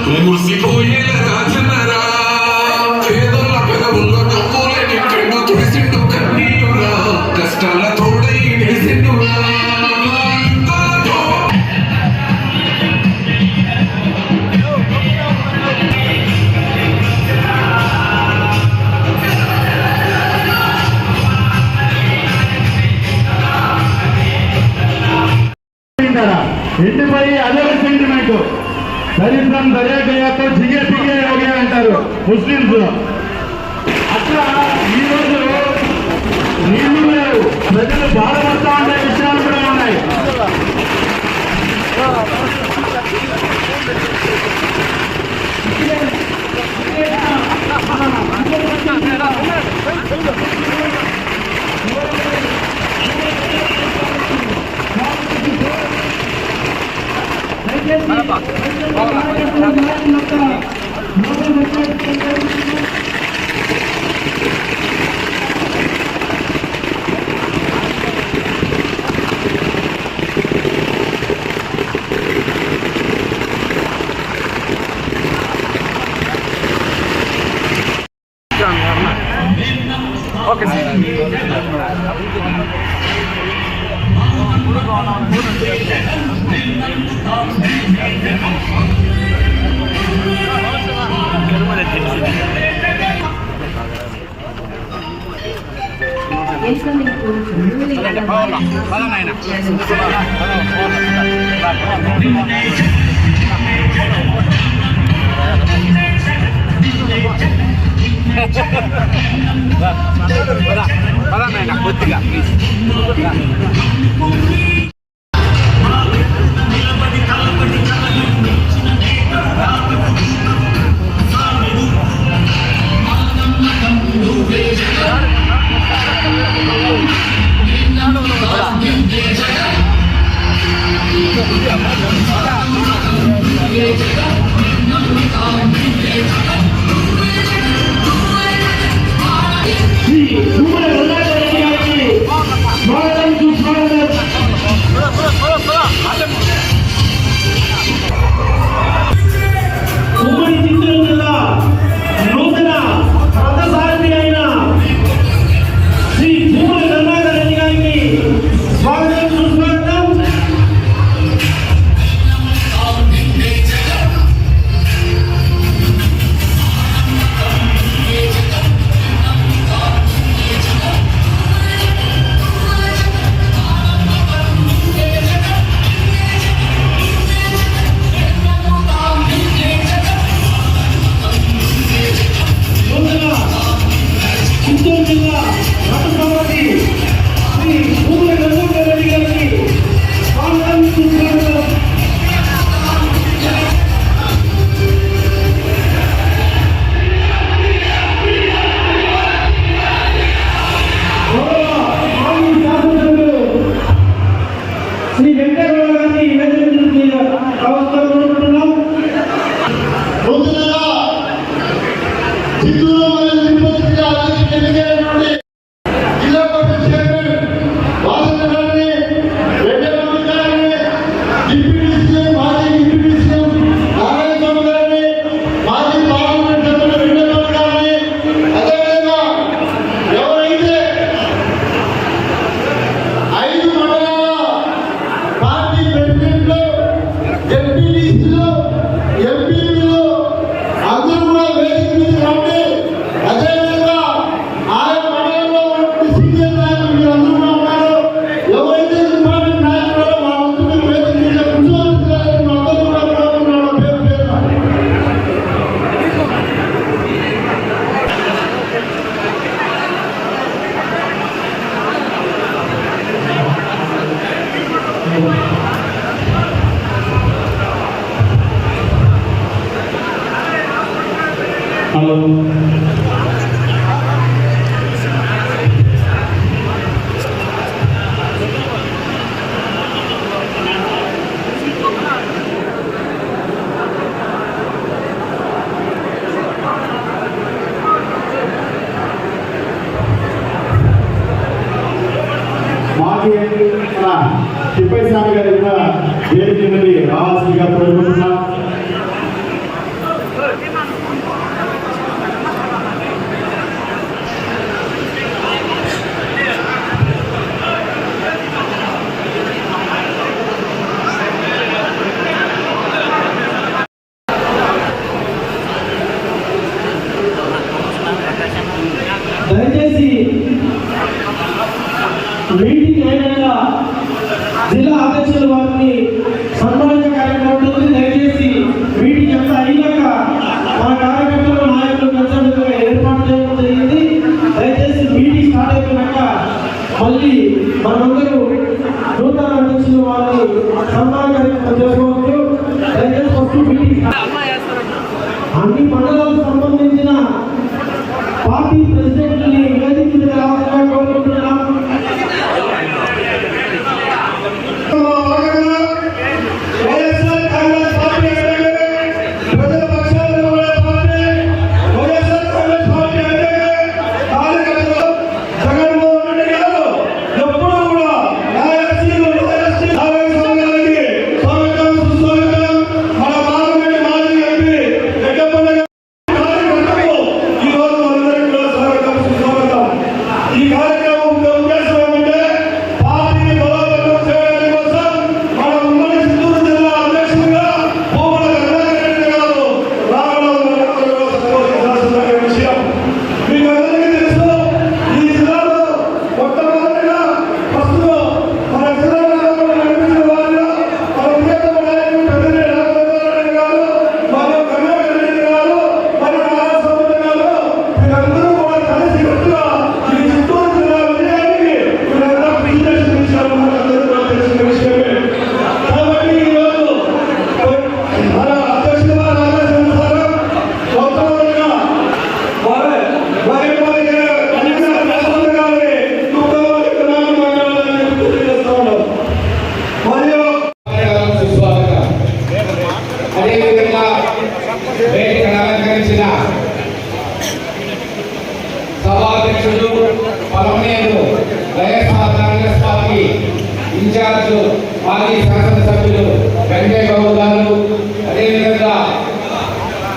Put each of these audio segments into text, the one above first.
మురిసిపోయేల రాజనరా పేదల పెదవుల్లో నవ్వులని పెన్ను తుడిసిండు కన్నీయురా కష్టాల తోడై నిలిసిండురా ఇంటిపై అదొక సెంటిమెంట్ దరిద్రం దర్యా గయాతో జిగే పిగే యోగే అంటారు ముస్లింస్. అట్లా ఈరోజు నీళ్లు లేవు, ప్రజలు బాధపడతా ఉండే విషయాలు కూడా ఉన్నాయి. ఓకే పదనైనా కొద్దిగా ప్లీజ్. తిప్పై స్వామి గారి వేదిక నుండి రావాల్సిందిగా కోరుకుంటున్నాం. అన్ని మండలాలకు సంబంధించిన పార్టీ ప్రెసిడెంట్ని వేదిక మీద రావాలని కోరుకుంటున్నాం. సభాధ్యక్షుడు పలమనేరు వైఎస్ఆర్ కాంగ్రెస్ పార్టీ ఇన్ఛార్జ్ మాజీ శాసనసభ్యులు వెంకయ్య గౌడ్ గారు, అదేవిధంగా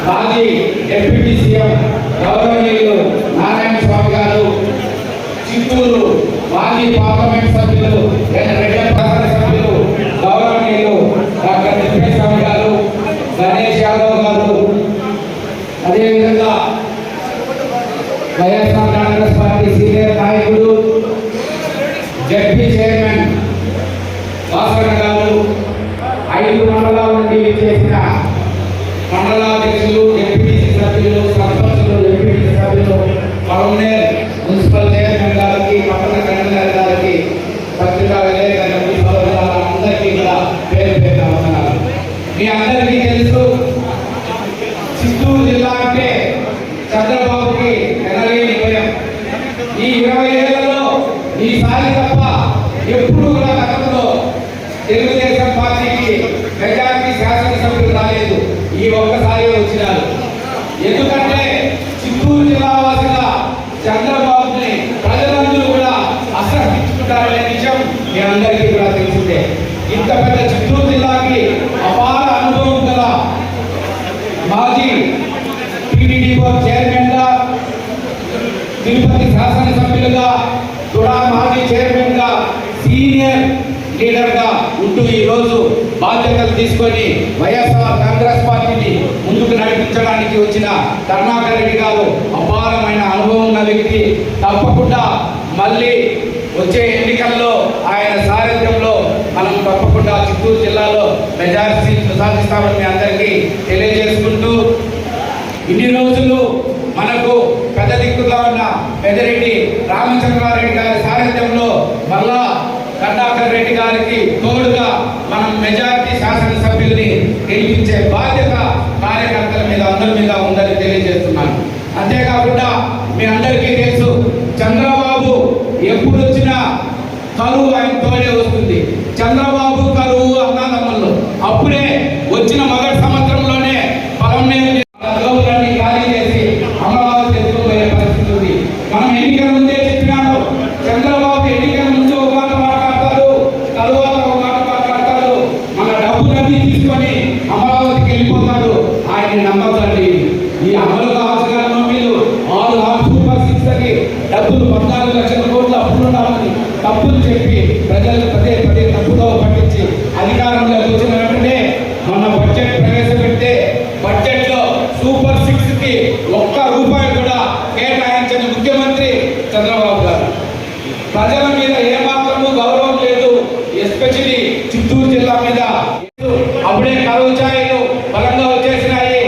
మాజీ డిప్యూటీ సీఎం గౌరవనీయులు నారాయణ స్వామి గారు, చిత్తూరు మాజీ పార్లమెంట్ సభ్యులు శాసనసభ్యులు గౌరవనీయులు డాక్టర్ తిప్పేస్వామి గారు, గణేష్ యాదవ్ గారు, అదేవిధంగా వైఎస్ఆర్ కాంగ్రెస్ పార్టీ సీనియర్ నాయకుడు జడ్పీ చైర్మన్ భాస్కర్ గారు, 5 మండలాల నుండి చేసిన మండలాధ్యక్షులు, డిప్యూటీ సభ్యులు, సర్పంచులు, డిప్యూటీ సభ్యులు, పలమనేర్ మున్సిపల్ చైర్మన్ గారికి, పట్టణ కన్వీనర్ గారికి, పత్రికా విలేకరులకు, అందరికీ కూడా పేరు పేరున వందనాలు. మీ అందరికీ తెలుసు, చిత్తూరు జిల్లా అంటే చంద్రబాబుకి ఎనలేని భయం. ఈ 20 ఏళ్లలో ఈసారి తప్ప ఎప్పుడు కూడా గతంలో తెలుగుదేశం పార్టీకి మెజారిటీ శాసనసభ్యులు రాలేదు. ఈ ఒక్కసారి వచ్చినారు. ఎందుకంటే చిత్తూరు జిల్లా వాసిగా చంద్రబాబుని ప్రజలందరూ కూడా అసహించుకుంటారనే విషయం మీ అందరికీ కూడా తెలిసిందే. ఇంత పెద్ద చిత్తూరు జిల్లాకి అపార అనుభవం గల మాజీ టీడీపీ బోర్డు చైర్మన్ గా, తిరుపతి శాసనసభ్యులుగా, తుడా మాజీ చైర్మన్ గా, సీనియర్ లీడర్ గా ఉంటూ ఈ రోజు బాధ్యతలు తీసుకొని వైఎస్ఆర్ కాంగ్రెస్ పార్టీని ముందుకు నడిపించడానికి వచ్చిన కరుణాకర్ రెడ్డి గారు అపారమైన అనుభవం ఉన్న వ్యక్తి. తప్పకుండా మళ్ళీ వచ్చే ఎన్నికల్లో ఆయన సారథ్యంలో మనం తప్పకుండా చిత్తూరు జిల్లాలో మెజారిటీ సాధిస్తామని అందరికీ తెలియజేసుకుంటూ, ఇన్ని రోజులు మనకు పెద్ద దిక్కుగా ఉన్న పెద్దిరెడ్డి రామచంద్రారెడ్డి గారి సారథ్యంలో మళ్ళా కరుణాకర్ రెడ్డి గారికి తోడుగా మనం మెజారిటీ శాసనసభ్యుల్ని గెలిపించే బాధ్యత కార్యకర్తల మీద అందరి మీద ఉందని తెలియజేస్తున్నాను. అంతేకాకుండా మీ అందరికీ తెలుసు, చంద్రబాబు ఎప్పుడు వచ్చినా కరువు ఆయన తోడే వస్తుంది. చంద్రబాబు కరువు అన్నదమ్ములు అప్పుడే వచ్చిన మొదటి సంవత్సరంలోనే పలమనేరు ఖాళీ చేసి అమరావతి ఎత్తుకుపోయే పరిస్థితి ఉంది. మనం ఎన్నికల ముందే చెప్పినాను, చంద్రబాబు ఎన్నికల ముందు ఒక మాట మాట్లాడతారు, తరువాత ఒక మాట మాట్లాడతారు, మన డబ్బులన్నీ తీసుకొని అమరావతికి వెళ్ళిపోతాడు. ఆయన నమ్మకండి. ఈ అమలు కావాల్సిన మీరు 6 సూపర్ 6 అని డబ్బులు 14 లక్షల కోట్ల అప్పులు ఉండాలని తప్పులు చెప్పి ప్రజలకు పదే పదే తప్పుదో పట్టించి అధికారంలోకి వచ్చిన వెంటనే మొన్న బడ్జెట్ ప్రవేశపెడితే బడ్జెట్ లో సూపర్ 6 కి ₹1 కూడా కేటాయించిన ముఖ్యమంత్రి చంద్రబాబు గారు. ప్రజల మీద ఏమాత్రము గౌరవం లేదు, ఎస్పెషలీ చిత్తూరు జిల్లా మీద. అప్పుడే కరువు ఛాయలు బలంగా వచ్చేసినాయి.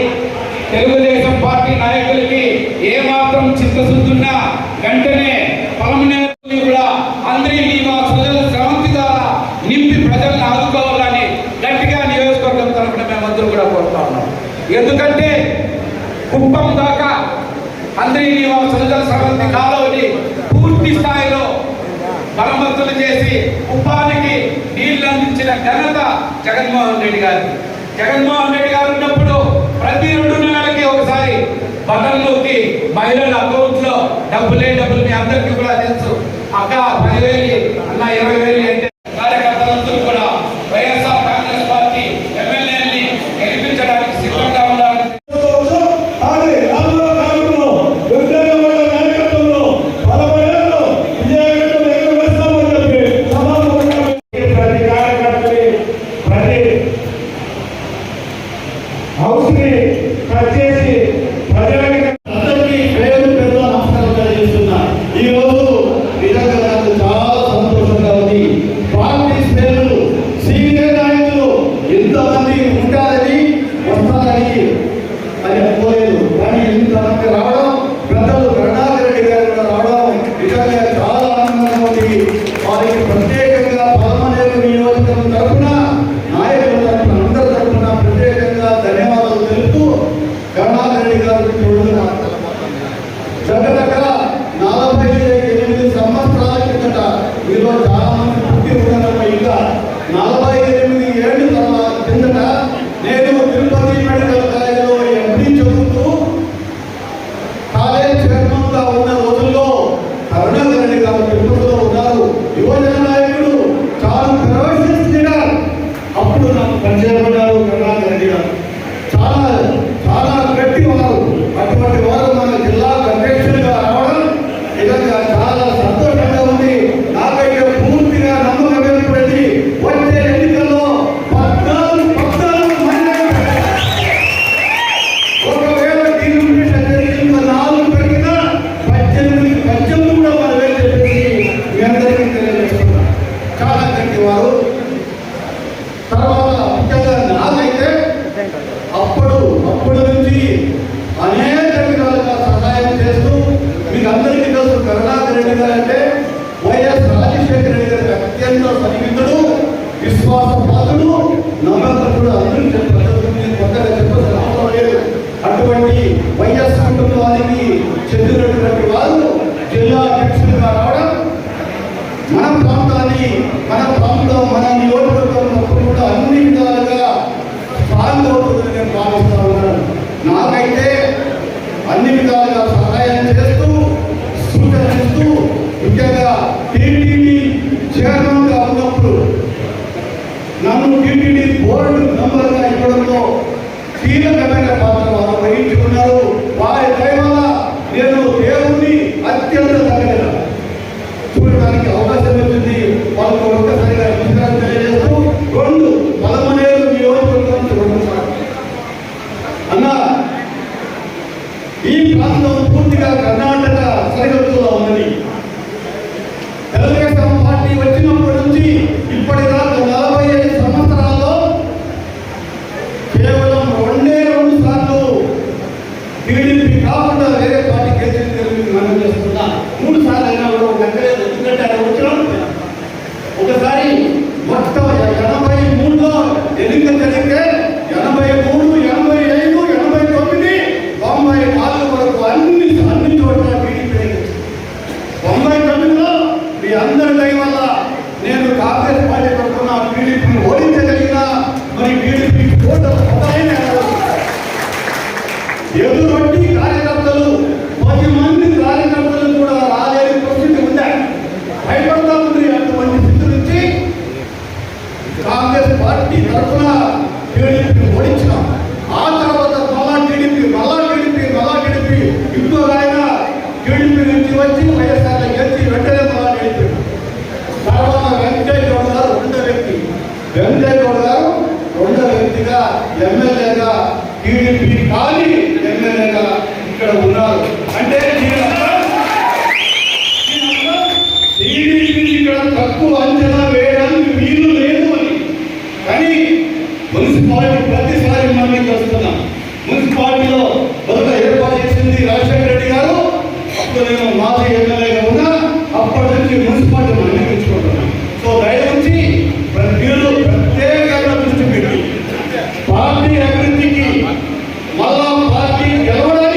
తెలుగుదేశం పార్టీ నాయకులకి ఏమాత్రం చిత్తశుద్ధున్నా వెంటనే పలమనేరు కూడా అందరినీ మా ప్రజల శ్రవంతి ద్వారా నింపి ప్రజలను ఆదుకోవాలని గట్టిగా నియోజకవర్గం తరఫున మేమందరూ కూడా కోరుతా ఉన్నాం. ఎందుకంటే కుప్పం దాకా అందరినీ సరస్వతి కాలువని పూర్తి స్థాయిలో మరమ్మతులు చేసి కుప్పానికి నీళ్లు అందించిన ఘనత జగన్మోహన్ రెడ్డి గారు. జగన్మోహన్ రెడ్డి గారు ఉన్నప్పుడు ప్రతి 2 నెలలకి ఒకసారి బటన్లోకి మహిళల అకౌంట్ లో డబ్బులు మీ అందరికీ కూడా తెలుసు. అక్క 10,000 అన్న 20,000 అంటే కార్యకర్తలందరూ కూడా వైఎస్ఆర్ కాంగ్రెస్ పార్టీ ఎమ్మెల్యేని గెలిపించడానికి సిద్ధంగా ఉన్నారు. దగ్గర 48 సంవత్సరాల కిందట మీలో చాలా మంది పుట్టి ఉండడం ఇంకా 48 ఏళ్ళ కిందట నేను తిరుపతి మెడికల్ కాలేజీలో ఎంపీ చదువుతూ కాలేజ్ చైర్మన్ గా ఉన్న రోజుల్లో కరుణాకర్ రెడ్డి గారు తిరుపతిలో ఉన్నారు. యువజన నాయకుడు చాలా ఫెరోషియస్ లీడర్. అప్పుడు నాకు పరిచయపడ్డారు కరుణాకర్ రెడ్డి గారు. చాలా గట్టివారు. అటువంటి వారు మన జిల్లాకు అధ్యక్షుడిగా రావడం నిజంగా చాలా సంతోషంగా ఉంది. నాకైతే పూర్తిగా నమ్మకం ఏర్పడింది. వచ్చే ఎన్నికల్లో 14 ఒకవేళ దీని నుండి జరిగిన 4 పెరిగినా 18 కూడా మనం ఏం చెప్పేసి మీ అందరికీ తెలియజేస్తున్నాం. చాలా గట్టివారు. తర్వాత ముఖ్యంగా నాకైతే అప్పుడు నుంచి అనేక విధాలుగా సహాయం చేస్తూ మీకు అందరికీ తెలుసు కరుణాకర్ రెడ్డి గారు అంటే వైఎస్ రాజశేఖర రెడ్డి గారికి అత్యంత సన్నిహితుడు, విశ్వాసపాత్రుడు, నమ్మకస్తుడు. అందరూ కొత్తగా చెప్పాల్సిన అవసరం లేదు. అటువంటి వైఎస్ కుటుంబానికి చెందినటువంటి వారు జిల్లా అధ్యక్షులుగా రావడం మన ప్రాంతంలో మన నియోజకవర్గంలో కూడా అన్ని విధాలుగా సాగుతుందని నేను భావిస్తా ఉన్నాను. నాకైతే అన్ని విధాలుగా సహాయం చేస్తూ సూచనలిస్తూ ముఖ్యంగా టీటీడీ చైర్మన్ గా ఉన్నప్పుడు నన్ను టీటీడీ బోర్డు మెంబర్ గా ఇవ్వడంలో కీలకమైన పాత్ర వారు వహించుకున్నారు. వారి దయ వల్ల నేను దేవుణ్ణి అత్యంత దగ్గర చూడడానికి అవకాశం వచ్చింది. వాళ్ళకు ఒక్కసారిగా తెలియజేస్తూ 2 పలమనేరు నియోజకవర్గం చూడడం అన్న ఈ ప్రాంతం పూర్తిగా కర్ణాటక సరిహద్దులో ఉన్నది. తెలుగుదేశం పార్టీ వచ్చినప్పటి నుంచి ఇప్పటిదాకా 45 సంవత్సరాల్లో కేవలం 2 సార్లు టీడీపీ కాకుండా వేరే పార్టీ గెలిచింది మనం చేస్తున్నా. 3 సార్లు అయినా కూడా లెక్కలేదు. ఎందుకంటే ఆయన వచ్చిన ఒకసారి మొత్తం 83లో ఎన్నిక జరిగితే 83, 85, 89, 94 వరకు అన్ని చోట్ల టీడీపీ. 99లో మీ అందరి దయ వల్ల నేను కాంగ్రెస్ పార్టీ తరఫున టీడీపీని ఓడించగలిగిన మరి టీడీపీ ఎదురొట్టి కార్యకర్తలు 10 మంది కార్యకర్తలు కూడా రాలేని పరిస్థితి ఉంది. భయపడతా ఉంది. అటువంటి స్థితి నుంచి కాంగ్రెస్ పార్టీ తరఫున టీడీపీని ఓడించినాం. ఆ తర్వాత మళ్ళా టీడీపీ ఇంకో ఆయన టీడీపీ నుంచి వచ్చి వైఎస్ఆర్ గెలిచి వెంటనే మళ్ళా టీడీపీ. తర్వాత వెంకయ్య గౌడ్ గారు రెండో వ్యక్తిగా ఎమ్మెల్యేగా టీడీపీ కానీ ఎమ్మెల్యేగా ఇక్కడ ఉన్నారు. అంటే టీడీపీ ఇక్కడ తక్కువ అంచనా వేయడానికి వీలు లేదు అని. కానీ మున్సిపాలిటీ ప్రతిసారి మనం చేస్తున్నాం. మున్సిపాలిటీలో మొదట ఏర్పాటు చేసింది రాజశేఖర రెడ్డి గారు. అప్పుడు నేను మాజీ ఎమ్మెల్యేగా ఉన్నా. అప్పటి నుంచి మున్సిపాలిటీ మనం నిర్మించుకుంటున్నాం. సో దయవుంచి మీరు ప్రత్యేకంగా దృష్టి పెట్టి పార్టీ అభివృద్ధికి మళ్ళా పార్టీ గెలవడానికి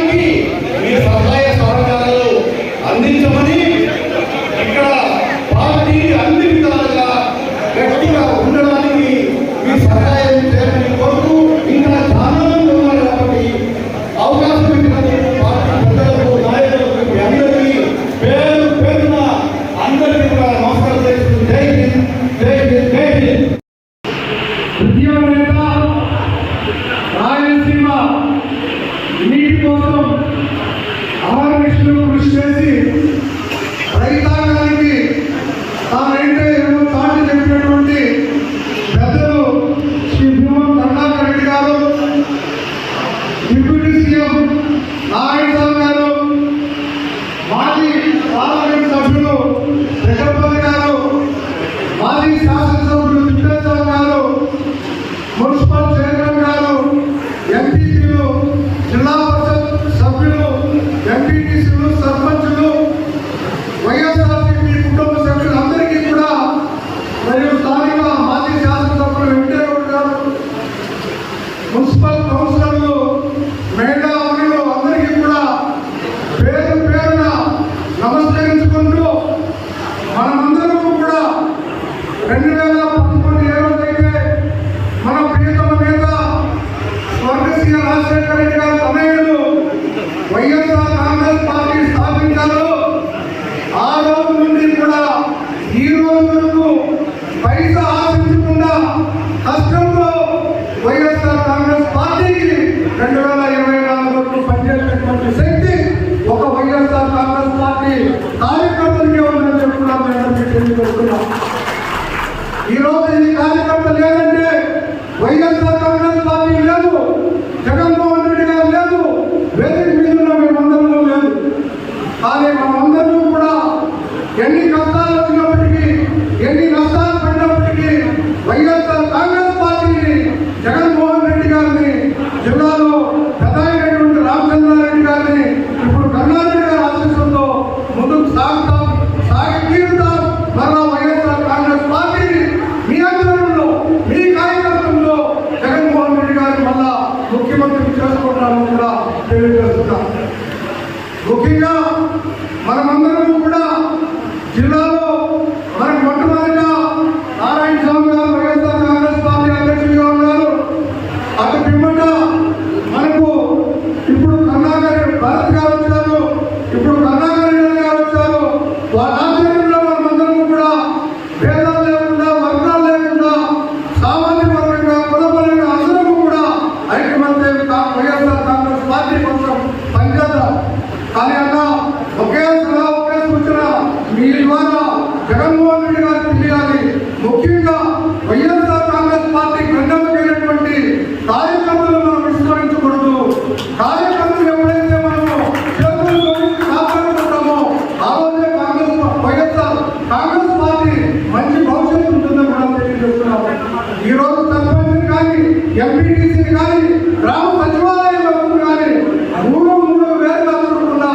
అహర్నిశలు కృషి చేసి రైతాంగానికి తానంటే ఏమో చాటి చెప్పినటువంటి పెద్దలు శ్రీ భీమం కరుణాకర్ రెడ్డి గారు, డిప్యూటీ సీఎం నారాయణస్వామి గారు, మాజీ పార్లమెంట్ సభ్యులు జగన్పతి గారు, మాజీ శాసనసభ్యులు తిప్పేశ్వర గారు, మున్సిపల్ చైర్మన్ గారు, ఎంపీపీలు, జిల్లా పరిషత్ సభ్యులు, ఎంపీటీసీలు, సర్పంచులు, వైఎస్ఆర్సీపీ కుటుంబ సభ్యులందరికీ కూడా, మరియు స్థానిక మాజీ శాసనసభ్యులు వెంకటేగౌడ్ గారు, మున్సిపల్ కౌన్సిలర్లు, మహిళా మహిళలు అందరికీ కూడా పేరు పేరున నమస్కరించుకుంటూ మనమందరూ కూడా 2011 ఏ రోజైతే మన ప్రియతమ నేత స్వర్గీయ రాజశేఖర రెడ్డి గారు తనయుడు వైఎస్ఆర్ కాంగ్రెస్ పార్టీ స్థాపించారు, ఆ రోజు నుండి కూడా ఈ రోజు వరకు పైసా ఆశించకుండా కష్టంతో వైఎస్ఆర్ కాంగ్రెస్ పార్టీకి 2024 వరకు పనిచేసినటువంటి శక్తి ఒక వైఎస్ఆర్ కాంగ్రెస్ పార్టీ కార్యకర్తలకే ఉందని చెప్పుకున్నాం. మేము తెలియజేస్తున్నాం. ఈ రోజు ఈ కార్యకర్త లేదంటే వైఎస్ఆర్ కాంగ్రెస్ పార్టీ లేదు, జగన్మోహన్ రెడ్డి గారు లేదు, వేదిక మీద ఉన్న మేమందరూ లేదు. కానీ మనమందరూ కూడా ఎన్ని కష్టాలు వచ్చినప్పటికీ, ఎన్ని నష్టాలు పడినప్పటికీ వైఎస్ఆర్ కాంగ్రెస్ పార్టీని, జగన్మోహన్ రెడ్డి గారిని, జిల్లాలో పెద్ద అయినటువంటి రామచంద్రారెడ్డి గారిని, ఇప్పుడు కరుణారెడ్డి గారి ఆశీస్సులతో ముందుకు సాగి తీరుతాం. మరలా వైఎస్ఆర్ కాంగ్రెస్ పార్టీని మీ ఆధ్వర్యంలో, మీ కార్యకర్తల్లో జగన్మోహన్ రెడ్డి గారిని మళ్ళా ముఖ్యమంత్రి చేసుకుంటామని కూడా తెలియజేస్తున్నాం. ముఖ్యంగా మనమందరం కూడా జిల్లాలో మనకు మొట్టమొదటిగా నారాయణస్వామి గారు వైఎస్ఆర్ కాంగ్రెస్ పార్టీ అధ్యక్షుడిగా ఉన్నారు. అటు పిమ్మట మనకు ఇప్పుడు కరుణాకర్ భరత్ గారు వచ్చారు, ఇప్పుడు కరుణాకర్ రెడ్డి గారు వచ్చారు. వాళ్ళ ఆధ్వర్యంలో మనమందరం కూడా భేదాలు లేకుండా, వర్గాలు లేకుండా, సామాజిక వర్గంగా, కులపరంగా అందరూ కూడా ఐక్యమత్య వైఎస్ఆర్ కాంగ్రెస్ పార్టీ కోసం పనిచేద్దాం. కానీ అన్న ఒకే సలహా, ఒకే సూచన మీ ద్వారా జగన్మోహన్ రెడ్డి గారికి తెలియాలి. ముఖ్యంగా వైఎస్ఆర్ కాంగ్రెస్ పార్టీ గండమైనటువంటి కార్యకర్తలు మనం విస్మరించకూడదు. కార్యకర్తలు ఎప్పుడైతే మనము చేతులు జోడించి కాపాడుకుంటామో ఆ రోజే వైఎస్ఆర్ కాంగ్రెస్ పార్టీ మంచి భవిష్యత్తు ఉంటుందని కూడా తెలియజేస్తున్నాము. ఈ రోజు సర్పంచ్ కానీ, ఎంపీటీసీని కానీ, గ్రామ సచివాలయ వ్యవస్థను కానీ మూడు వేరుగా చూడకుండా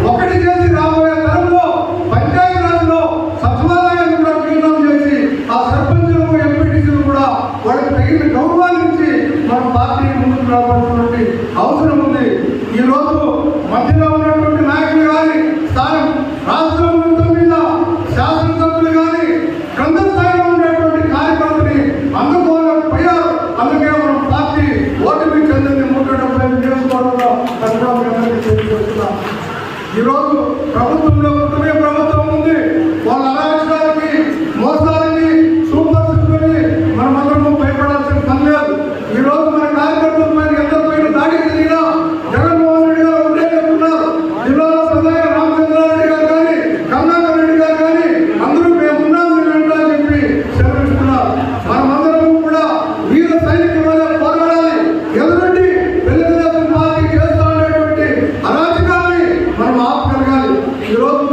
ఒకటి చేసి రాబోయే తరంలో పంచాయతీరాజ్లో సచివాలయాన్ని కూడా విలీనం చేసి ఆ సర్పంచులకు, ఎంపీటీసీలు కూడా వాళ్ళకి తగిన గౌరవాన్ని ఇచ్చి మన పార్టీ ముందుకు రావాల్సినటువంటి అవసరం ఉంది. ఈ రోజు మధ్యలో ఉన్నటువంటి నాయకులు కానీ, స్థానం రాష్ట్రం మొత్తం మీద శాసనసభ్యులు కానీ క్రింద స్థాయిలో ఉండేటువంటి కార్యకర్తని అందుకోలేకపోయారు. అందుకే మనం పార్టీ ఓటమి చెందింది 175 నియోజకవర్గంలో తెలియజేస్తున్నాం. ఈరోజు ప్రభుత్వంలో కుటుంబ ప్రభుత్వం ఉంది. వాళ్ళ అరాచకాలకి, మోసాలకి, సూపర్ సిక్స్కి మనమందరము భయపడాల్సిన పని లేదు. ఈ రోజు మన కార్యకర్తల పైన ఎంతపైన దాడి జరిగినా జగన్మోహన్ రెడ్డి గారు ఉండే చెప్తున్నారు. జిల్లాలో పెద్దయ్య రామచంద్రారెడ్డి గారు కానీ, కరుణాకర్ రెడ్డి గారు కానీ అందరూ మేమున్నాం అని చెప్పి సెలవిస్తున్నారు. మనమందరము కూడా వీర సైనికుల వల్ల పోరాడాలి. ఎదురండి తెలుగుదేశం పార్టీ చేస్తూ ఉండేటువంటి అరాచకాన్ని మనం ఆపగలగాలి. ఈరోజు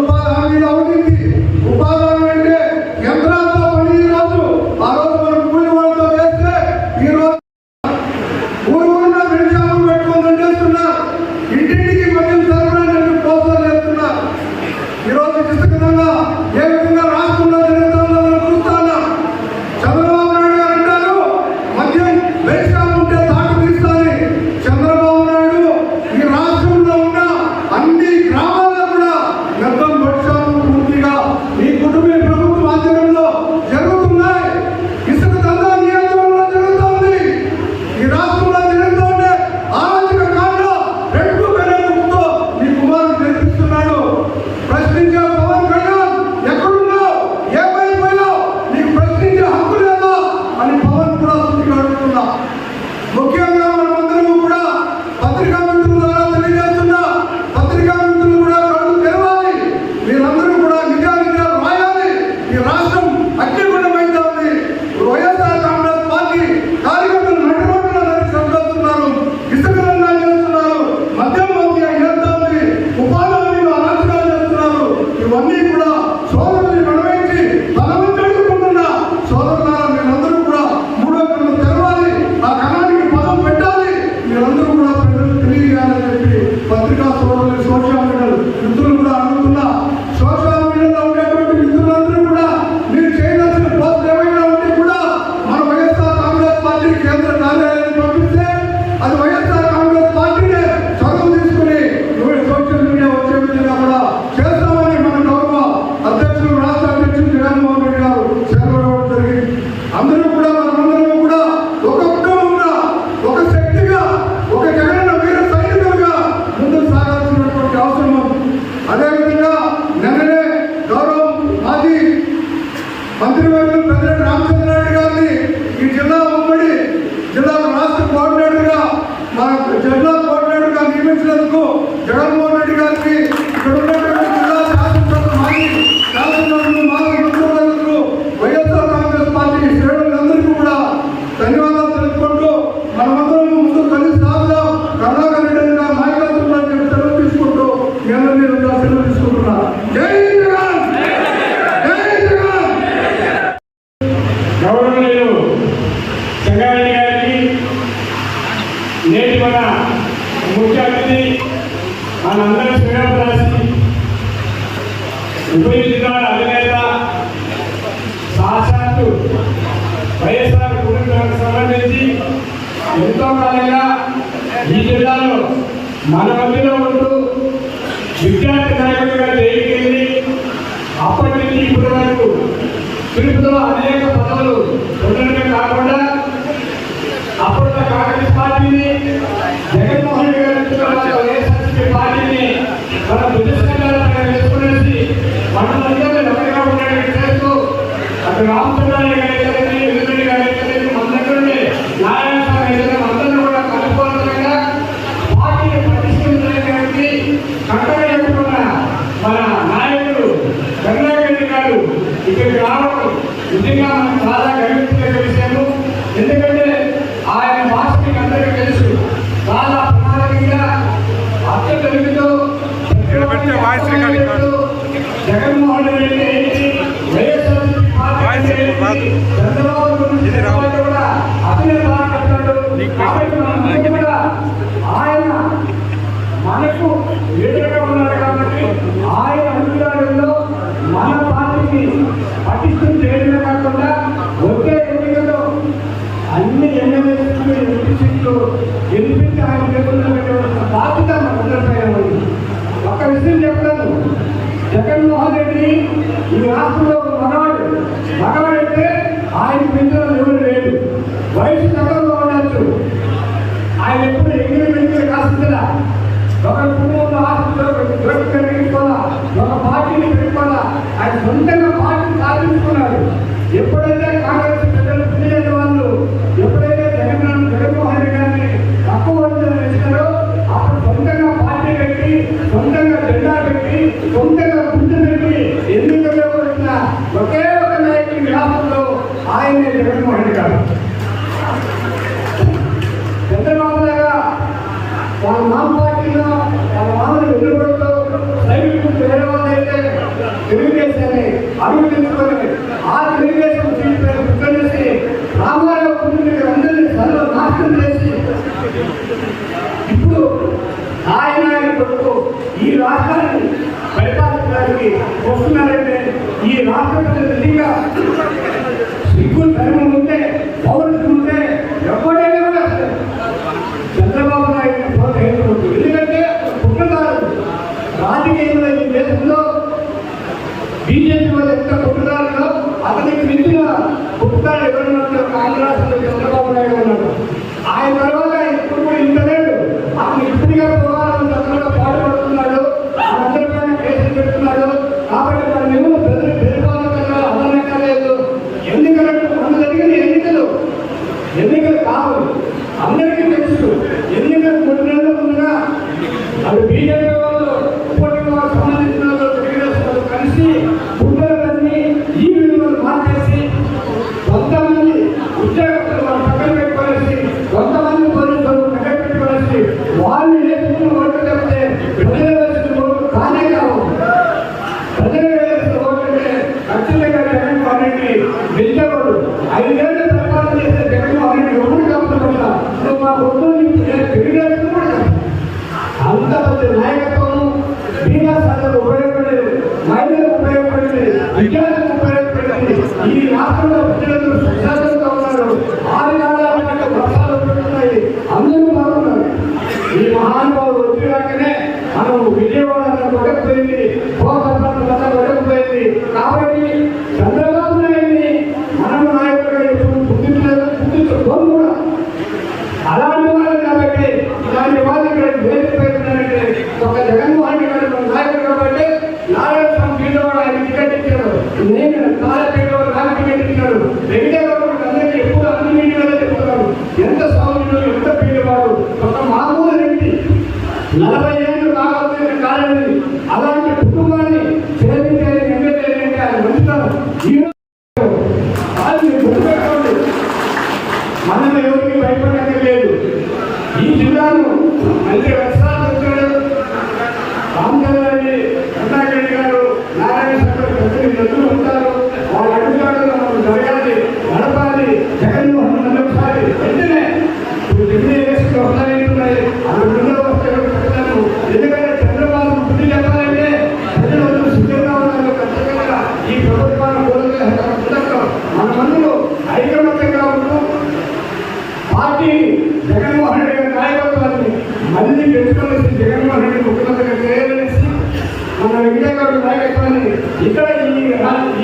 మనందరి శ్రేయోభిలాషి ఉభయ జిల్లాల అధినేత సాక్షాత్తు వైఎస్ఆర్ కుటుంబానికి సంబంధించి ఎంతో కాలంగా ఈ జిల్లాలో మన మధ్యలో ఉంటూ విద్యార్థి నాయకుడిగా జరిగింది. అప్పటి నుంచి ఇప్పటి వరకు తిరుపతిలో అనేక పదవులు ఉండడమే కాకుండా అప్పట్లో కాంగ్రెస్ పార్టీని జగన్మోహన్ రెడ్డి గారు వైఎస్ఆర్సీపీ పార్టీని మన దుష్కర్యాలను వేసుకునేసి మనమందరూ ఎవరిగా ఉండేది చేస్తూ అటు రామచంద్రాన్ని గారైతే ఎదురెడ్డి గారైతే మన దగ్గర నారాయణ స్వామి అయితే అందరూ కూడా కలుపుకోవాలంగా పార్టీని పట్టించుకునే కట్టడి చెప్పుకున్న మన నాయకుడు గంగారెడ్డి గారు ఇక్కడికి రావడం నిజంగా మనకు చాలా గర్వించే విషయము. ఎందుకంటే ఆయన భాష మీకు అందరికీ తెలుసు, చాలా ప్రణాళికగా అర్థ తెలుగుతో జగన్మోహన్ రెడ్డి వైఎస్ఆర్సీపీ పార్టీ చంద్రబాబు గురించి కూడా అతనే మాట్లాడతాడు. కాబట్టి మనం కూడా ఆయన మనకు ఎదురుగా ఉన్నాడు కాబట్టి ఆయన అధికారంలో మన పార్టీని పటిష్టం చేయడమే కాకుండా ఒకే ఎన్నికలో అన్ని ఎమ్మెల్యేలు ఎంపీ సీట్లు గెలిపించి ఆయన చేస్తున్న బాధ్యత మనందరిపైన ఉంది. ఒక విషయం చెప్తాను, జగన్మోహన్ రెడ్డి ఈ రాష్ట్రంలో మగవాడంటే ఆయన పెంచడం ఎవరు లేదు. వయసు తక్కువగా ఉండొచ్చు, ఆయన ఎప్పుడు ఎగిరి రాస్తుందా ఒక కుటుంబంలో ఆస్తులు పెట్టుకోవాలా, ఒక పార్టీని పెట్టుకోవాలా, ఆయన సొంతంగా పార్టీని సాధించుకున్నాడు. ఎప్పుడైతే కాంగ్రెస్ ప్రజలు పిల్లల వాళ్ళు ఎప్పుడైతే జగన్మోహన్ రెడ్డి గారిని తక్కువ వేసినారో అప్పుడు సొంతంగా పార్టీ పెట్టి, సొంతంగా జెండా పెట్టి, సొంతంగా గుర్తు పెట్టి ఎన్నికల్లో వచ్చిన ఒకే ఒక నాయకుడి రాష్ట్రంలో ఆయనే జగన్మోహన్ రెడ్డి గారు. చంద్రబాబు గారు వాళ్ళ మామ పార్టీలో వాళ్ళ మామని వెలువడుతూ సైనికులు వేరే వాళ్ళు అయితే తెలుగుదేశాన్ని అడుగు తెలుసుకొని ఆ తెలుగుదేశం చేసి రామారావు కుటుంబీకులు అందరినీ నాశనం చేసి ఇప్పుడు ఆయన కొడుకు ఈ రాష్ట్రాన్ని పరిపాలించడానికి వస్తున్నారంటే ఈ రాష్ట్రంలో నిజంగా సిగ్గులు ధర్మం ఉంటే పౌరులు ఉంటే ఎవరైనా కూడా చంద్రబాబు నాయుడు ప్రోత్సహించవచ్చు. ఎందుకంటే పుట్టుదారు రాజకీయంలో ఈ దేశంలో బీజేపీ వాళ్ళు ఎంత పుట్టుదారులో అతనికి మించిన పుట్టుదారు ఎవరున్నట్టు ఆంధ్ర రాష్ట్రంలో చంద్రబాబు నాయుడు ఉన్నాడు. ఆయన తర్వాత ఇప్పుడు కూడా ఇంత లేడు, అతను ఇప్పటిగా పోవాలని తనలో పాటుపడుతున్నాడు, అందరిపైన కేసులు పెడుతున్నాడు. కాబట్టి మన నిధులు పరిపాలన అదనంగా లేదు. ఎన్నికలకు మన జరిగిన ఎన్నికలు కావు, అందరికీ తెలుసు. ఎన్నికలు 3 నెలలు ముందుగా అది బీజేపీ వాళ్ళు ఇప్పటికి వాళ్ళకి సంబంధించిన వాళ్ళు కలిసి గుండెలన్నీ ఈ విలువలు మార్చేసి కొంతమంది ఉద్యోగస్తులు వాళ్ళు పక్కన పెట్టుకోలేసి, కొంతమంది పోలీసులు పక్కన పెట్టుకోలేసి వాళ్ళు నేర్చుకున్న ఓట్లు చెప్తే ప్రజలు వేసిన ఓట్లు కానే కావు. ప్రజలు వేసిన ఓట్లంటే ఖచ్చితంగా జగన్మోహన్ రెడ్డి గెలిచేవాడు. 5 ఏళ్ళు పరిపాలన చేసే జగన్మోహన్ రెడ్డి ఎవరు కాకుండా నువ్వు మా ఒడ్డు తెలియజేస్తూ కూడా అంత పెద్ద నాయకత్వం బీమా సంఘాలు ఉపయోగపడేది, మహిళలకు ఉపయోగపడేది, విద్యార్థులకు ఉపయోగపడేది. ఈ రాష్ట్రంలో ప్రజలందరూ సుశాసనంగా ఉన్నారు. 6 కాలాల వర్షాలు పడుతున్నాయి, అందరూ బాగున్నారు. ఈ మహానుభావులు వచ్చినాకనే మనం విజయవాడ ఒడకపోయింది, కోసంతా ఒడకపోయింది. కాబట్టి చంద్రబాబు నాయుడిని మనం నాయకులుగా ఎప్పుడు గుర్తించడం కూడా అలాంటి వాళ్ళు కాబట్టి ఇలాంటి వాళ్ళు ఇక్కడ వేదికైపోయినారంటే ఒక జగన్మోహన్ రెడ్డి గారు నాయకుడు కాబట్టి నారాయణ స్వామి పీఠవాడు ఆయన టికెట్ ఇచ్చారు, నేను నారాయణ నాకు టికెట్ ఇచ్చాడు. వెంకటేశ్వర అందరికీ ఎప్పుడు అన్ని మీడియాలో చెప్తున్నారు ఎంత స్వామిలో ఎంత పీఠవాడు. ఒక మామూలు వ్యక్తి 40 ఏళ్ళు కాకపోతే కాలేదు. అలాంటి కుటుంబాన్ని సేవించేది ఎమ్మెల్యేలంటే ఆయన మంచితనం. మనం ఎవరికి భయపడక లేదు. ఈ జిల్లాను మంచి వర్షాలు వచ్చాడు. రామచంద్రారెడ్డి కృష్ణారెడ్డి గారు నారాయణ ప్రజలు ఎదురు ఉంటారు. వాళ్ళ అడుగుజాడలో మనం జరగాలి, నడపాలి. జగన్మోహన్ రెడ్డి ఒకసారి వెంటనే ఇప్పుడు ఒకసారి ఉన్నాయి. అది 2వ వస్తే ఎందుకంటే చంద్రబాబు ముఖ్యమంత్రి జగన్మోహన్ రెడ్డి ముఖ్యమంత్రిగా చేయాలనేసి మన వెంకయ్య గారు నాయకత్వాన్ని ఇక్కడ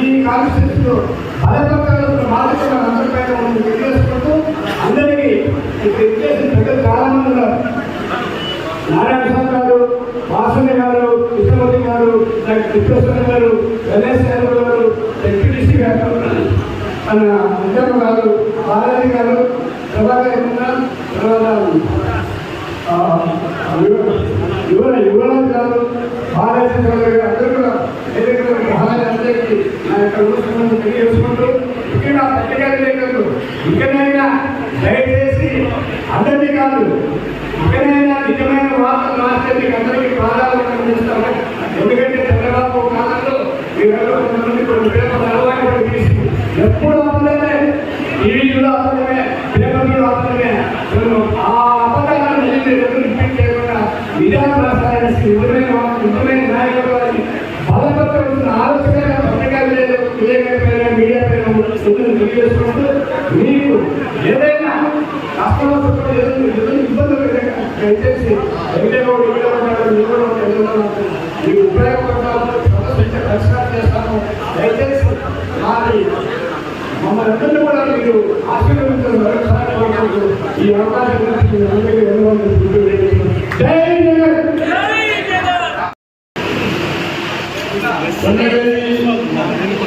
ఈ కాన్స్టిట్యూన్సీలో బలపత్రాలు బాధ్యతగా అందరిపైన మనం తెలియజేసుకుంటూ అందరికీ తెలియజేసిన ప్రజలు చాలా మంది ఉన్నారు. నారాయణ స్వామి గారు, వాసన్న గారు, కృష్ణమూర్తి గారు, డాక్టర్ గారు, గణేష్ యాదవ్ గారు, డిప్యూటీసీ గారు, మన అంజమ్మ గారు, బాలాజీ గారు, ప్రభాకర్ తర్వాత యువరాజ్ గారు, బాలాజీ గారు అందరూ కూడా అందరికీ నా యొక్క నమస్కారం తెలియజేసుకుంటూ ఇక్కడ పత్రికా విలేకరులు ఇకనైనా దయచేసి అందరినీ కాదు ఇకనైనా నిజమైన వార్తలు రాస్తే మీకు అందరికీ ప్రాధాన్యత అందిస్తాము. ఎందుకంటే చంద్రబాబు కాలంలో మీరెవరో కొంతమంది కొన్ని పేపర్లు అలవాటు తీసి ఎప్పుడు అప్పుడే టీవీలో అప్పుడే పేపర్లు అప్పుడే ఆ అపకాలను రిపీట్ చేయకుండా నిజాలు రాస్తారని నిజమైన నాయకులు బలపత్రం ఆలోచన పత్రికా విలేకరులైన మీడియా పైన తెలియజేసుకుంటూ మీకు ఏదైనా కష్టంలో ఇబ్బందులు దయచేసి మీకు ఉపయోగపడాలని పరిష్కారం చేస్తాను. దయచేసి మమ్మల్ని అందరినీ కూడా మీరు ఆశీర్వదించారు. ఈ అవకాశం గురించి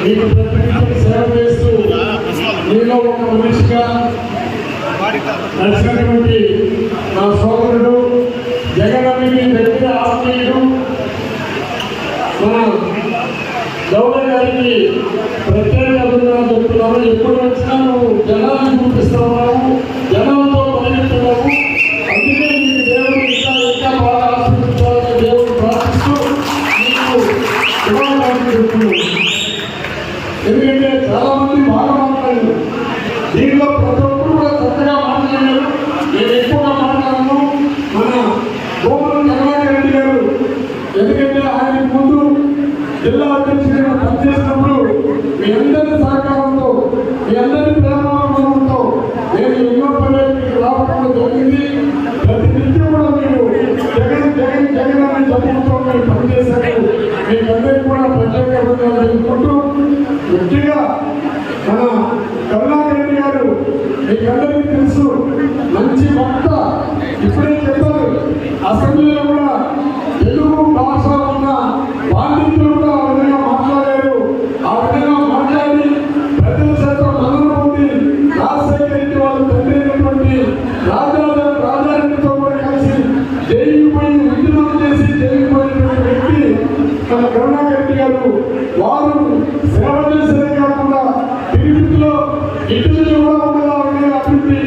మీకు ప్రతినిత్యం సేవ చేస్తూ మీలో ఒక మనిషిగా నడిచినటువంటి నా సోదరుడు జగన్మోహన్ దగ్గర ఆత్మీయుడు మన గౌడ గారికి ప్రత్యేక అభినందనలు చెప్తున్నాను. ఎప్పుడు వచ్చినా నువ్వు జనాలను చూపిస్తున్నావు, జనంతో పరిగెత్తున్నావు. అందుకే నీకు దేవుడు ఇంకా ఇంకా బాగా ఆశీర్వదించాలని దేవుడు ప్రార్థిస్తూ నీకు శుభాకాంక్షలు చెప్తున్నాను. ఎందుకంటే చాలా మంది బాగా మాట్లాడారు, దీనిలో ప్రతి ఒక్కరు కూడా చక్కగా మాట్లాడారు. నేను ఎక్కువగా మాట్లాడను. మన గోపురం కరుణాకర్ రెడ్డి గారు, ఎందుకంటే ఆయన ముందు జిల్లా అధ్యక్షుడిగా పనిచేసినప్పుడు మీ అందరి సహకారంతో, మీ అందరి ప్రేమతో నేను ఎన్నో పర్యటనకి రావడం జరిగింది. ప్రతి నిత్యం కూడా మీరు జగన్ జగన్ జగన్ అని చెప్పుకుంటూ మీరు పనిచేశారు. మీకందరికీ కూడా ప్రత్యేక అభినందనలు తెలుపుకుంటూ, ముఖ్యంగా మన కరుణాకర్ రెడ్డి గారు మీకందరికీ తెలుసు, మంచి వక్త. ఇప్పుడే చెప్పారు, అసెంబ్లీలో కూడా తెలుగు భాష ఉన్న పాండిత్యులు కూడా ఆ విధంగా మాట్లాడారు. ఆ విధంగా మాట్లాడి ప్రజల చేత మన్నన పొంది రాజశేఖర రెడ్డి వాళ్ళ తండ్రి అయినటువంటి రాజారెడ్డితో కూడా కలిసి జైలుపోయి ఉద్యమం చేసి జైలుపోయినటువంటి వ్యక్తి మన కరుణాకర్ రెడ్డి గారు. వారు సేవ చేసేదే కాకుండా తిరుపతిలో ఇటుకలు కూడా ఉండగా అభివృద్ధి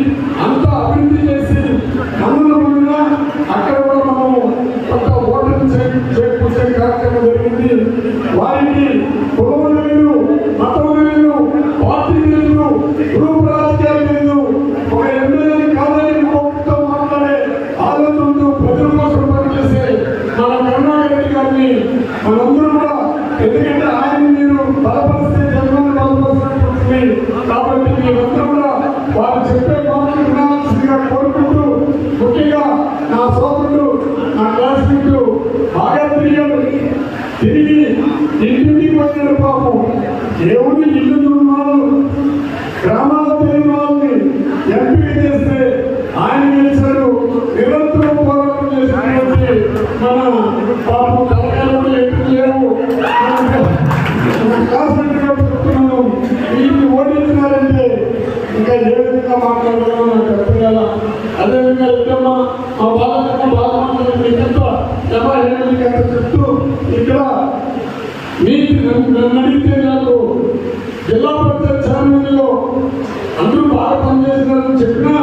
అంతా అభివృద్ధి చేసి మన్నన పొందిన అక్కడ కూడా మనము కొంత ఓటర్లు చేకూర్చే కార్యక్రమం జరిగింది. వారికి కులం లేదు, మతం లేదు, పార్టీ లేదు, గ్రూప్ రాజకీయాలు లేదు. ఒక ఎమ్మెల్యే కాదని కోర్టుతో మాట్లాడే ఆలోచనతో ప్రజల కోసం పనిచేసే మన కరుణాకర్ రెడ్డి గారిని మనందరూ కూడా, ఎందుకంటే ఆయన మీరు బలపరిస్తే జగన్ బలపరుస్తుంది కాబట్టి మీరందరూ కూడా వారు చెప్పే మాటలు వినాల్సిందిగా కోరుకుంటూ, ముఖ్యంగా నా సోదరుడు నా క్లాస్మేట్ బాగా తిరిగి ఇంటింటికి పోయినాడు. పాపం దేవుడి ఇల్లు ఉన్నాడు. గ్రామాల్లో తిరిగిన వాళ్ళని ఎంపిక చేస్తే ఆయన గెలిచారు. నిరంతరం పోరాటం చేసినటువంటి మన పాపం కలకాలంలో ఎప్పుడు లేవు. క్లాస్మేట్ చెప్తున్నాను, వీటిని ఓడించినారంటే ఇంకా ఏ విధంగా మాట్లాడాలో నాకు అర్థం కాల. అదేవిధంగా ఇద్దమ్మా మా బాధ బాధపడుతుంది చెప్తూ ఇక్కడ మీకు నన్ను అడిగితే నాకు జిల్లా పరిషత్ చైర్మన్లో అందరూ బాగా పనిచేస్తున్నారని చెప్పినా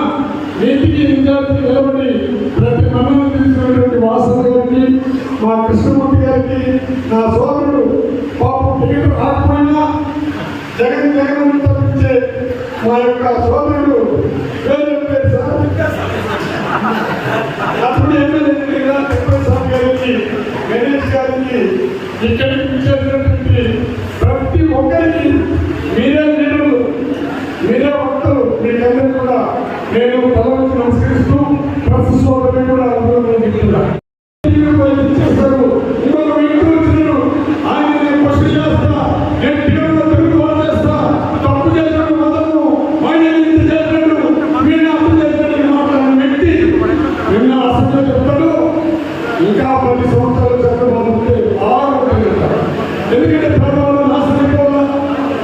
నీతికి నిజానికి నిలబడి ప్రతి మన్నను తీసుకున్నటువంటి వాసన గారికి, మా కృష్ణమూర్తి గారికి, నా సోదరుడు పాపం టికెట్ రాకపోయినా జగన్ జగన్ తప్పించే మా యొక్క సోదరుడు పేరు చెప్పారు సార్, అప్పుడు ఎమ్మెల్యే స్వామి గారికి, గణేష్ గారికి, ఇక్కడికి చేసినటువంటి ప్రతి ఒక్కరికి మీరే లీడర్లు, మీరే వక్తలు. మీకందరూ కూడా నేను తల నమస్కరిస్తూ ప్రతి సోదరుని కూడా అభివృద్ధి ఇంకా 10 సంవత్సరాలు చంద్రబాబు ఉంటే బాగుంటుంది. ఎందుకంటే పేదవాళ్ళు నాశనైపోవాలా,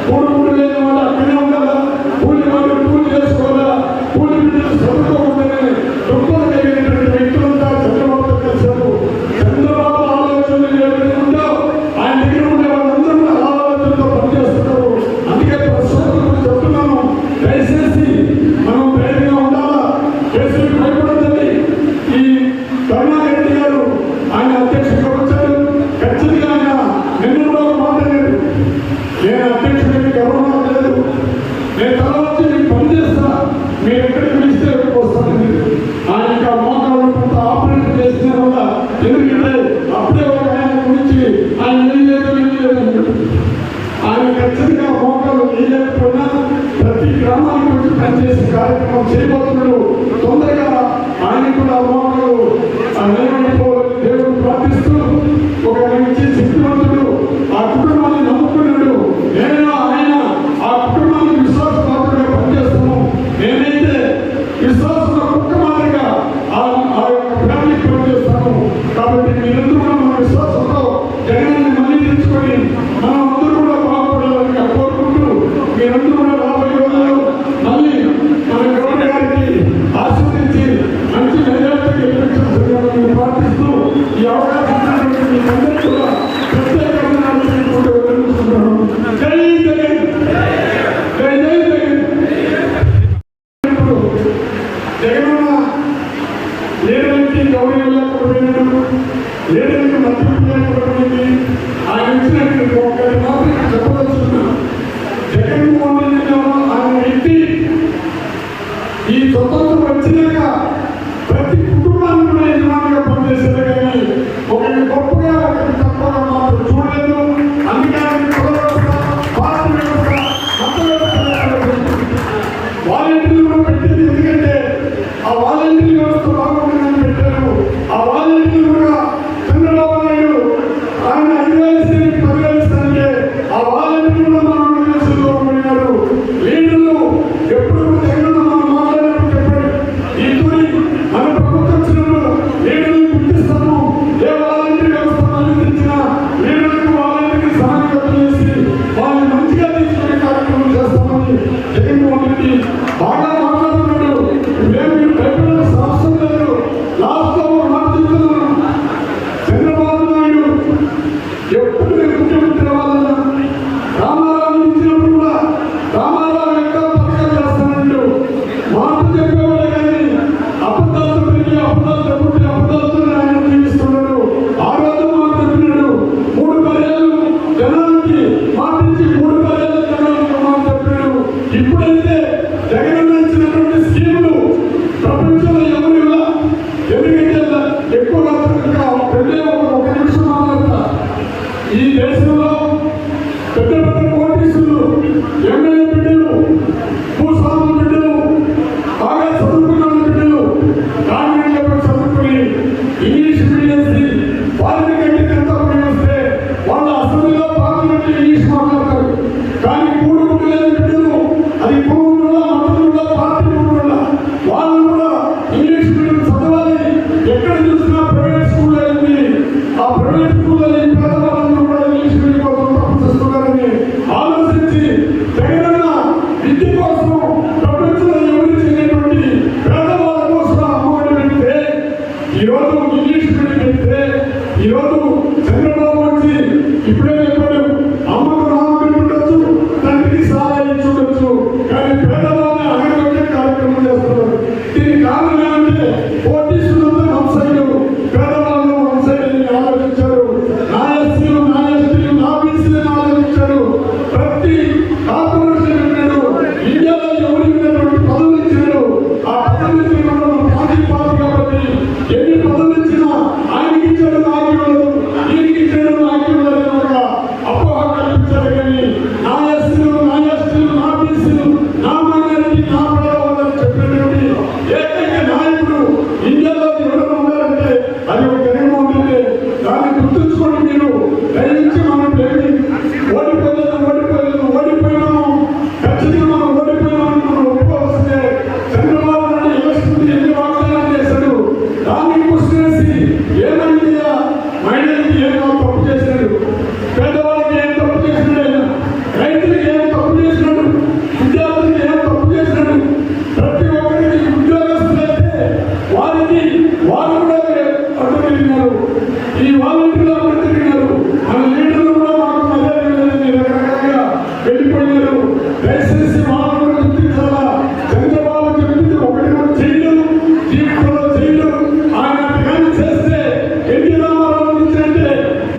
కూడుకుంటూ లేని వాళ్ళు అక్కడే ఉండాలా, కూలి వాళ్ళు కూలి చేసుకోవాలా, కూలి బిడ్డలు చదువుకోకుండానే దృక్పథం కలిగినటువంటి వ్యక్తులంతా చంద్రబాబుతో కలిశారు. చంద్రబాబు ఆలోచనలు ఏమైనా ఆయన దగ్గర ఉండే వాళ్ళందరూ ఆలోచనతో పనిచేస్తున్నారు. అందుకే ప్రస్తుతం చెప్తున్నాను, దయచేసి మనం ధైర్యంగా ఉండాలా, కేసులకు భయపడద్దని. ఈ కరుణాకరెడ్డి గారు ఆయన అధ్యక్షుడిగా వచ్చారు. ఖచ్చితంగా ఆయన నిన్న కూడా ఒక మాట లేదు, నేను అధ్యక్షుడికి గౌరవం లేదు, నేను తర్వాత మీకు పనిచేస్తా, మీరు ఎక్కడికి పిలిస్తే వస్తాను. ఆయన మోకాళ్ళు కొంత ఆపరేషన్ చేసిన వల్ల ఎందుకంటే అప్పుడే ఒక ఆయన గురించి ఆయన ఏం లేదు ఆయన ఖచ్చితంగా మోకాళ్ళు వేయలేకపోయినా ప్రతి గ్రామానికి వచ్చి పనిచేసే కార్యక్రమం చేయబోతున్నాడు. తొందరగా ఆయన కూడా మోకాళ్ళు నిలబడిపోవాలని దేవుడు ప్రార్థిస్తూ ఒక మంచి శక్తివంతుడు ఆ కుటుంబాన్ని నమ్ముకున్నాడు. నేను ఆయన ఆ కుటుంబానికి విశ్వాసపాత్రగా పనిచేస్తాను. నేనైతే విశ్వాసంలో కుక్క మాదిరిగా ఆ యొక్క ఫ్యామిలీకి పనిచేస్తాను. కాబట్టి మీరందరూ కూడా మన విశ్వాసంతో జగనాన్ని మళ్ళీ తెచ్చుకొని మనం అందరూ కూడా బాగుపడాలని కోరుకుంటూ మీరందరూ కూడా రాబోయే రోజుల్లో మళ్ళీ మన గవర్నర్ గారికి ఆశీర్వదించి మంచి మెజార్టీకి గెలిపించాలని ప్రార్థిస్తూ ఈ అవకాశం ఇచ్చినటువంటి మీకందరికీ కూడా ప్రత్యేకంగా వివరించుకుంటున్నాను. జై జగన్, జై జై జగన్. జగనన్న లీడర్కి గౌరవం లేకపోయినాడు, లీడర్కి మద్దతు లేకపోయింది. ఆయన ఇచ్చినటువంటి ఒక్కటి మాత్రం చెప్పదలుచుకున్నాను. జగన్మోహన్ రెడ్డి ఆయన వ్యక్తి ఈ స్వతంత్రం వచ్చినాక ప్రతి కుటుంబాన్ని కూడా యజమానిగా పనిచేశారు. కానీ ఒకటి గొప్పగా ఒకటి తక్కువగా మాత్రం చూడలేదు. అందుకే ఆయన కుల వ్యవస్థ, పార్టీ వ్యవస్థ, మత వ్యవస్థ వాలంటీర్లు కూడా పెట్టింది. ఎందుకంటే ఆ వాలంటీర్ వ్యవస్థ బాగుంటుందని పెట్టారు. ఆ వాలంటీర్లు కూడా చంద్రబాబు నాయుడు ఆయన 5,000 ఇస్తానికి 10,000 ఇస్తానికి ఆ వాలంటీర్లు కూడా మనం దేశంలో పడినారు. లీడర్లు ఎప్పుడు జగన్ మనం మాట్లాడినప్పుడు చెప్పాడు, ఈ తూరి మన ప్రభుత్వం వచ్చినప్పుడు లీడర్లు గుర్తిస్తాము. ఏ వాలంటీర్ వ్యవస్థ మళ్ళీ తెచ్చినా లీడర్లకు వాలంటీర్కి సహాయం చేసి వాళ్ళని మంచిగా తీసుకునే కార్యక్రమం చేస్తామని జగన్మోహన్ రెడ్డి బాగా మాట్లాడుతున్నాడు. మేము మీరు భయపడాల్సిన అవసరం లేదు. లాస్ట్లో మాట చెప్తున్నాను, చంద్రబాబు నాయుడు ఎప్పుడు ముఖ్యమంత్రి అవ్వాలన్నా రామారావు ఇచ్చినప్పుడు కూడా రామారావు యొక్క పథకాలు చేస్తానంటూ మాట చెప్పేవాడు. కానీ అబద్ధాలతో పెరిగి అబద్ధాలు చెప్పుకుంటే అబద్ధాలతో ఆయన జీవిస్తున్నాడు. ఆ రోజు మాట చెప్పినాడు, 3 పర్యాలు జనానికి మాటించి 3 పర్యాలు జనానికి మాట చెప్పాడు. ఇప్పుడైతే జగన్ ఇచ్చినటువంటి స్కీములు ప్రపంచంలో ఎవరు ఇలా, ఎందుకంటే ఎక్కువగా ఒక నిమిషం మాట్లాడతా. ఈ దేశంలో పెద్ద పెద్ద కోటీసులు, ఎమ్మెల్యే బిడ్డలు, భూస్వాముల బిడ్డలు, బాగా చదువుకున్న బిడ్డలు కాన్వెంట్లలో చదువుకుని ఇంగ్లీష్ మీడియంసి వారిని కంటే ఎంత వస్తే వాళ్ళ అసెంబ్లీలో పార్లమెంట్ ఇంగ్లీష్ మాట్లాడతారు. కానీ కూడుకుంటూ లేని బిడ్డలు, అది కుటుంబంలో మతంలో పార్టీ కుటుంబంలో వాళ్ళు కూడా ఇంగ్లీష్ మీడియం చదవాలి. ఎక్కడ చూసినా ప్రైవేట్ స్కూల్ అయింది. ఆ ప్రైవేట్ స్కూల్లో పేదవాళ్ళందరూ కూడా ఇంగ్లీష్ మీడియం కోసం తప్పిస్తున్నారని ఆలోచించి జగనన్న విద్య కోసం ప్రపంచంలో ఎవరు చేయనటువంటి పేదవాళ్ళ కోసం అమ్మఒడి పెడితే, ఈరోజు ఇంగ్లీష్ మీడియం పెడితే, ఈరోజు చంద్రబాబు వచ్చి ఇప్పుడే చెప్పాడు, అమ్మకు నామం పెట్టుండొచ్చు, తండ్రికి సహాయం ఇచ్చుండొచ్చు, కానీ పేదవాళ్ళని అడగొట్టే కార్యక్రమం చేస్తున్నారు. దీనికి కారణం ఏమంటే కోటీసులంతా వన్ సైడ్, పేదవాళ్ళు వన్ సైడ్ అని ఆలోచించారు. నా ఎస్సీలు, నా ఎస్టీలు, నా బీసీలను ఆలోచించారు. ప్రతి కార్పొరేషన్ పెట్టాడు. ఇండియాలో ఎవరు ఇచ్చినటువంటి పదవులు ఇచ్చాడు. ఆ పదవులు ఇచ్చిన